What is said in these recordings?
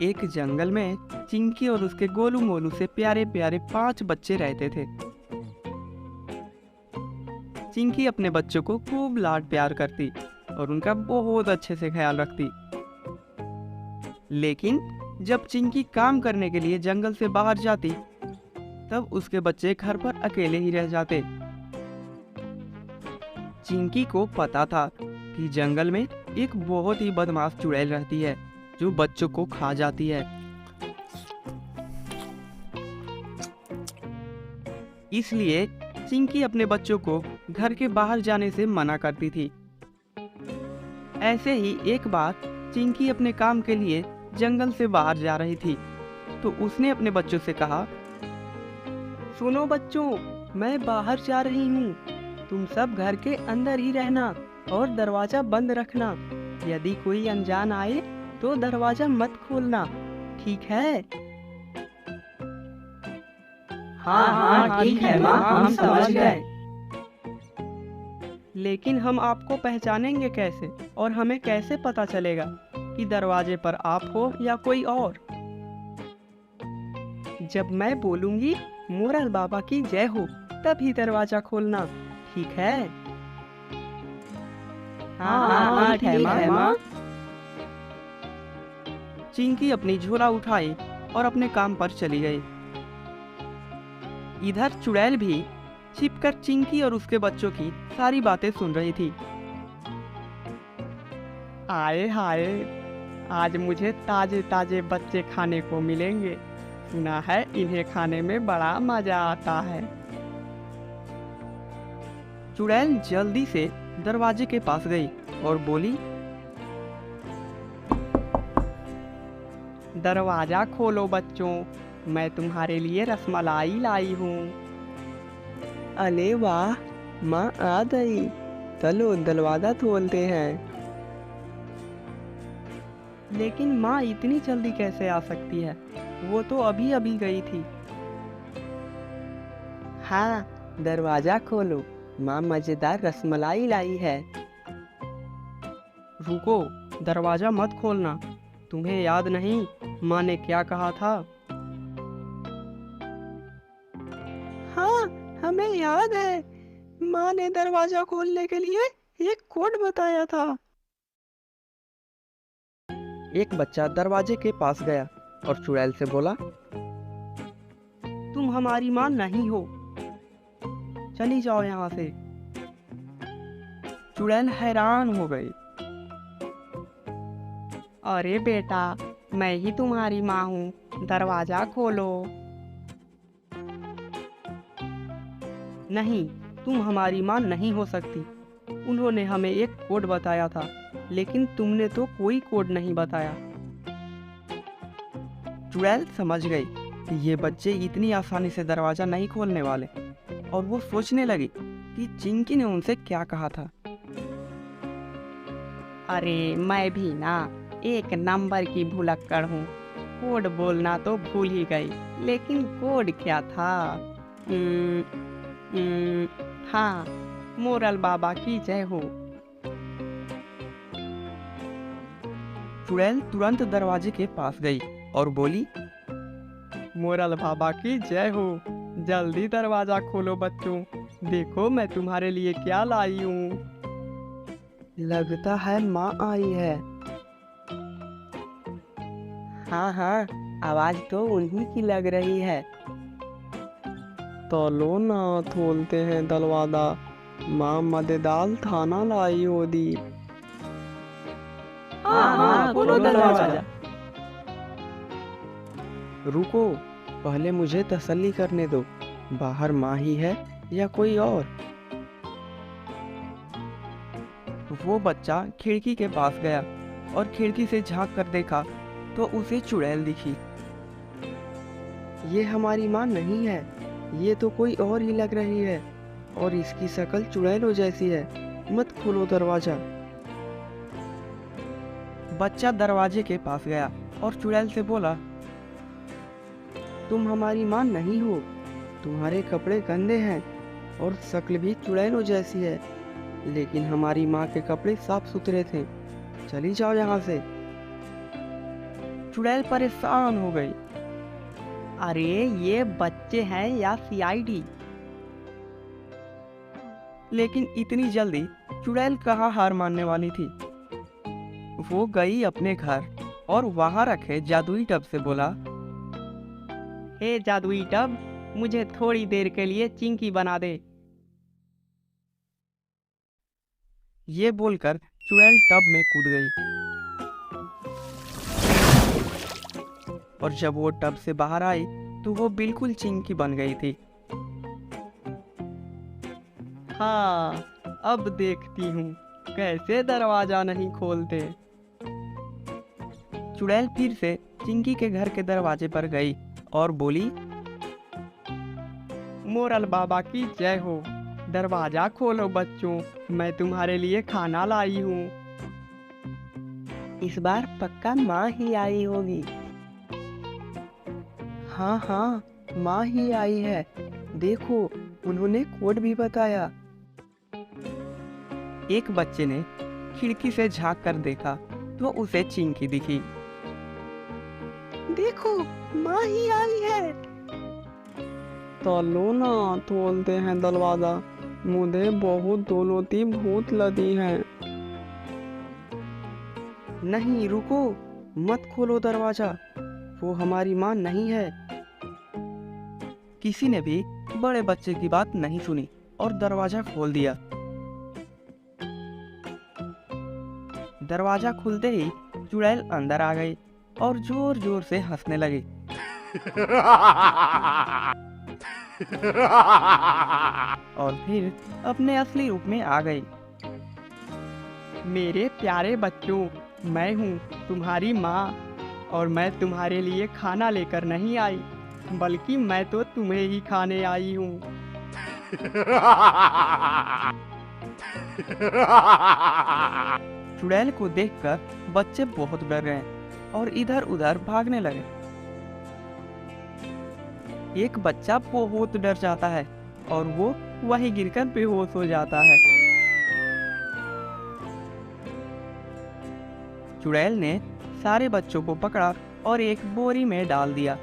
एक जंगल में चिंकी और उसके गोलू मोलू से प्यारे प्यारे 5 बच्चे रहते थे। चिंकी अपने बच्चों को खूब लाड प्यार करती और उनका बहुत अच्छे से ख्याल रखती। लेकिन जब चिंकी काम करने के लिए जंगल से बाहर जाती, तब उसके बच्चे घर पर अकेले ही रह जाते। चिंकी को पता था कि जंगल में एक बहुत ही बदमाश चुड़ैल रहती है जो बच्चों को खा जाती है। इसलिए चिंकी अपने बच्चों को घर के बाहर जाने से मना करती थी। ऐसे ही एक बार चिंकी अपने काम के लिए जंगल से बाहर जा रही थी, तो उसने अपने बच्चों से कहा, सुनो बच्चों, मैं बाहर जा रही हूँ। तुम सब घर के अंदर ही रहना और दरवाजा बंद रखना। यदि कोई अनजान आए तो दरवाजा मत खोलना, ठीक है? हाँ हाँ ठीक है माँ, हम समझ गए। लेकिन हम आपको पहचानेंगे कैसे और हमें कैसे पता चलेगा कि दरवाजे पर आप हो या कोई और? जब मैं बोलूंगी मोरल बाबा की जय हो, तभी दरवाजा खोलना, ठीक है? हाँ ठीक है माँ। चिंकी अपनी झोला उठाई और अपने काम पर चली गई। इधर चुड़ैल भी छिपकर चिंकी और उसके बच्चों की सारी बातें सुन रही थी। आए हाय, आज मुझे ताजे ताजे बच्चे खाने को मिलेंगे। सुना है इन्हें खाने में बड़ा मजा आता है। चुड़ैल जल्दी से दरवाजे के पास गई और बोली, दरवाजा खोलो बच्चों, मैं तुम्हारे लिए रसमलाई लाई हूँ। अरे वाह, माँ आ गई। चलो दरवाजा खोलते हैं। लेकिन माँ इतनी जल्दी कैसे आ सकती है? वो तो अभी अभी गई थी। हाँ, दरवाजा खोलो, माँ मजेदार रसमलाई लाई है। रुको, दरवाजा मत खोलना। तुम्हें याद नहीं माँ ने क्या कहा था? हाँ, हमें याद है। माँ ने दरवाजा खोलने के लिए एक कोड बताया था। एक बच्चा दरवाजे के पास गया और चुड़ैल से बोला, तुम हमारी माँ नहीं हो, चली जाओ यहाँ से। चुड़ैल हैरान हो गई। अरे बेटा, मैं ही तुम्हारी माँ हूँ, दरवाजा खोलो। नहीं, तुम हमारी माँ नहीं हो सकती। उन्होंने हमें एक कोड बताया था, लेकिन तुमने तो कोई कोड नहीं बताया। चुड़ैल समझ गई कि ये बच्चे इतनी आसानी से दरवाजा नहीं खोलने वाले, और वो सोचने लगी कि चिंकी ने उनसे क्या कहा था। अरे मैं भी ना एक नंबर की भुलक्कड़ हूँ, कोड बोलना तो भूल ही गई, लेकिन कोड क्या था? हाँ, मोरल बाबा की जय हो। चुड़ैल तुरंत दरवाजे के पास गई और बोली, मोरल बाबा की जय हो। जल्दी दरवाजा खोलो बच्चों, देखो मैं तुम्हारे लिए क्या लाई हूँ। लगता है माँ आई है। हाँ हाँ, आवाज तो उन्हीं की लग रही है। तो लो ना, खोलते हैं दरवाजा, माँ मजेदार खाना लाई होगी। हाँ खोलो दरवाजा। रुको, पहले मुझे तसल्ली करने दो, बाहर माँ ही है या कोई और? वो बच्चा खिड़की के पास गया और खिड़की से झांक कर देखा तो उसे चुड़ैल दिखी। ये हमारी माँ नहीं है, ये तो कोई और ही लग रही है, और इसकी शक्ल चुड़ैलों जैसी है। मत खोलो दरवाजा। बच्चा दरवाजे के पास गया और चुड़ैल से बोला, तुम हमारी माँ नहीं हो, तुम्हारे कपड़े गंदे हैं और शक्ल भी चुड़ैलों जैसी है, लेकिन हमारी माँ के कपड़े साफ सुथरे थे, चली जाओ यहाँ से। चुड़ैल परेशान हो गई। अरे ये बच्चे हैं या सीआईडी? लेकिन इतनी जल्दी चुड़ैल कहाँ हार मानने वाली थी। वो गई अपने घर और वहां रखे जादुई टब से बोला, हे जादुई टब, मुझे थोड़ी देर के लिए चिंकी बना दे। ये बोलकर चुड़ैल टब में कूद गई और जब वो टब से बाहर आई तो वो बिल्कुल चिंकी बन गई थी। हाँ, अब देखती हूँ कैसे दरवाजा नहीं खोलते। चुड़ैल फिर से चिंकी के घर के दरवाजे पर गई और बोली, मोरल बाबा की जय हो। दरवाजा खोलो बच्चों, मैं तुम्हारे लिए खाना लाई हूँ। इस बार पक्का माँ ही आई होगी। हाँ हाँ, माँ ही आई है, देखो उन्होंने कोड भी बताया। एक बच्चे ने खिड़की से झांक कर देखा तो उसे चिंकी दिखी। देखो माँ ही आई है। तो लो ना, खोलते हैं दरवाजा, मुझे बहुत दौलती भूत लगी है। नहीं रुको, मत खोलो दरवाजा, वो हमारी माँ नहीं है। किसी ने भी बड़े बच्चे की बात नहीं सुनी और दरवाजा खोल दिया। दरवाजा खुलते ही चुड़ैल अंदर आ गई और जोर जोर से हंसने लगी। और फिर अपने असली रूप में आ गई। मेरे प्यारे बच्चों, मैं हूँ तुम्हारी माँ और मैं तुम्हारे लिए खाना लेकर नहीं आई, बल्कि मैं तो तुम्हें ही खाने आई हूँ। चुड़ैल को देखकर बच्चे बहुत डर गए और इधर उधर भागने लगे। एक बच्चा बहुत डर जाता है और वो वहीं गिरकर बेहोश हो जाता है। चुड़ैल ने सारे बच्चों को पकड़ा और एक बोरी में डाल दिया।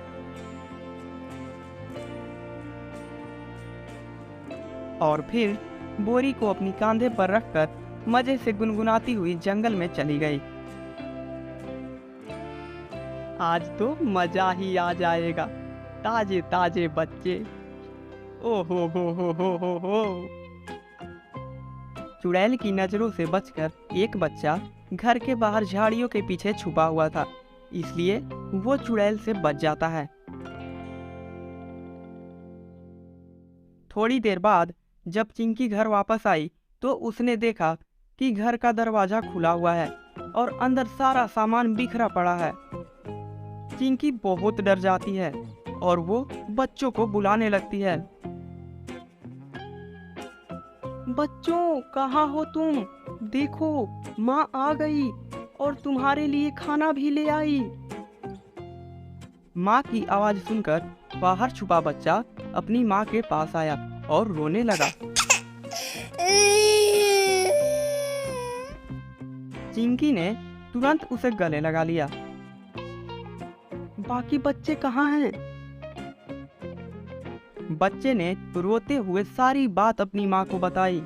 और फिर बोरी को अपनी कांधे पर रखकर मजे से गुनगुनाती हुई जंगल में चली गई। आज तो मजा ही आ जाएगा, ताजे ताजे बच्चे। ओ हो। चुड़ैल की नजरों से बचकर एक बच्चा घर के बाहर झाड़ियों के पीछे छुपा हुआ था, इसलिए वो चुड़ैल से बच जाता है। थोड़ी देर बाद जब चिंकी घर वापस आई तो उसने देखा कि घर का दरवाजा खुला हुआ है और अंदर सारा सामान बिखरा पड़ा है। चिंकी बहुत डर जाती है और वो बच्चों को बुलाने लगती है। बच्चों, कहाँ हो तुम? देखो माँ आ गई और तुम्हारे लिए खाना भी ले आई। माँ की आवाज सुनकर बाहर छुपा बच्चा अपनी माँ के पास आया और रोने लगा। चिंकी ने तुरंत उसे गले लगा लिया। बाकी बच्चे कहाँ हैं? बच्चे ने रोते हुए सारी बात अपनी माँ को बताई।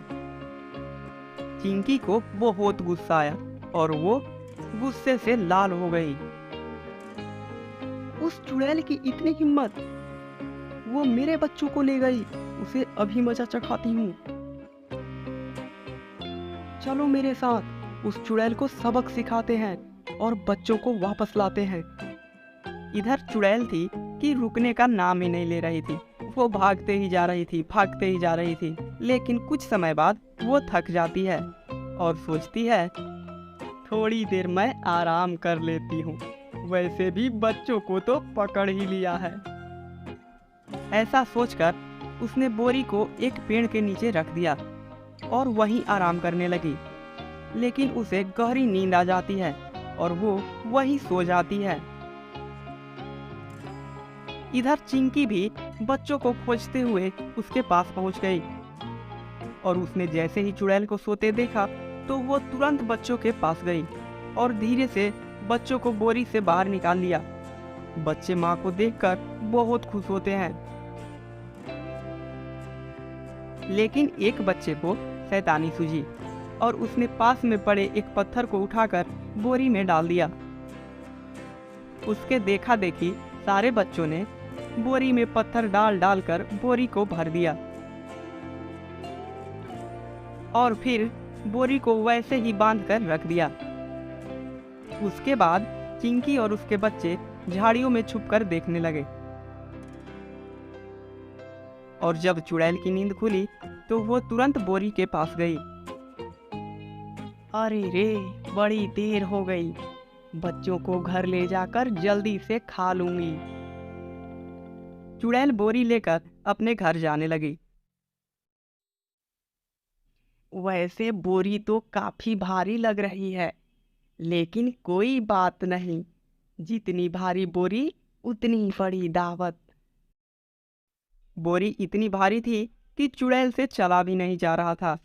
चिंकी को बहुत गुस्सा आया और वो गुस्से से लाल हो गई। उस चुड़ैल की इतनी हिम्मत, वो मेरे बच्चों को ले गई, उसे अभी मजा चखाती हूँ। चलो मेरे साथ, उस चुड़ैल को सबक सिखाते हैं और बच्चों को वापस लाते हैं। इधर चुड़ैल थी कि रुकने का नाम ही नहीं ले रही थी। वो भागते ही जा रही थी, लेकिन कुछ समय बाद वो थक जाती है और सोचती है, थोड़ी देर मैं आराम कर लेती हूँ, वैसे भी बच्चों को तो पकड़ ही लिया है। ऐसा सोचकर उसने बोरी को एक पेड़ के नीचे रख दिया और वहीं आराम करने लगी। लेकिन उसे गहरी नींद आ जाती है और वो वहीं सो जाती है। इधर चिंकी भी बच्चों को खोजते हुए उसके पास पहुंच गई और उसने जैसे ही चुड़ैल को सोते देखा तो वो तुरंत बच्चों के पास गई और धीरे से बच्चों को बोरी से बाहर निकाल लिया। बच्चे माँ को देखकर बहुत खुश होते हैं, लेकिन एक बच्चे को शैतानी सूझी और उसने पास में पड़े एक पत्थर को उठाकर बोरी में डाल दिया। उसके देखा देखी सारे बच्चों ने बोरी में पत्थर डाल डाल कर बोरी को भर दिया और फिर बोरी को वैसे ही बांध कर रख दिया। उसके बाद चिंकी और उसके बच्चे झाड़ियों में छुपकर देखने लगे और जब चुड़ैल की नींद खुली तो वो तुरंत बोरी के पास गई। अरे रे, बड़ी देर हो गई, बच्चों को घर ले जाकर जल्दी से खा लूंगी। चुड़ैल बोरी लेकर अपने घर जाने लगी। वैसे बोरी तो काफी भारी लग रही है, लेकिन कोई बात नहीं, जितनी भारी बोरी उतनी बड़ी दावत। बोरी इतनी भारी थी कि चुड़ैल से चला भी नहीं जा रहा था।